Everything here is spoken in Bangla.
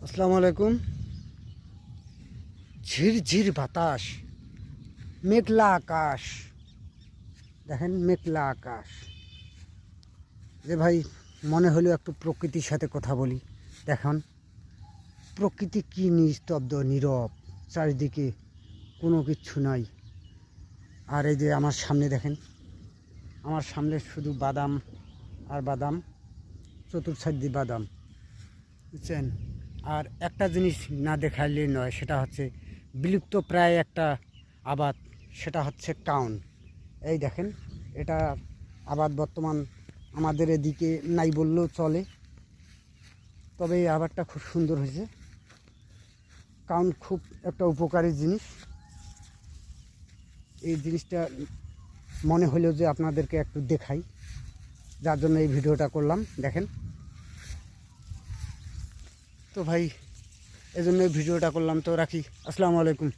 আসসালামু আলাইকুম। ঝিরঝির বাতাস, মেঘলা আকাশ। দেখেন মেঘলা আকাশ। যে ভাই মনে হলো একটু প্রকৃতির সাথে কথা বলি। দেখুন প্রকৃতি কি নিস্তব্ধ, নীরব, চারিদিকে কোনো কিচ্ছু নাই। আর এই যে আমার সামনে দেখেন, আমার সামনে শুধু বাদাম আর বাদাম, চতুর্সাইড বাদাম, বুঝছেন। আর একটা জিনিস না দেখাইলে নয়, সেটা হচ্ছে বিলুপ্ত প্রায় একটা আবাদ, সেটা হচ্ছে কাউন। এই দেখেন, এটা আবাদ বর্তমান আমাদের এদিকে নাই বললেও চলে, তবে এই আবাদটা খুব সুন্দর হয়েছে। কাউন খুব একটা উপকারী জিনিস। এই জিনিসটা মনে হলো যে আপনাদেরকে একটু দেখাই, যার জন্য এই ভিডিওটা করলাম। দেখেন তো ভাই, এই জন্য ভিডিওটা করলাম। তো রাখি, আসসালামু আলাইকুম।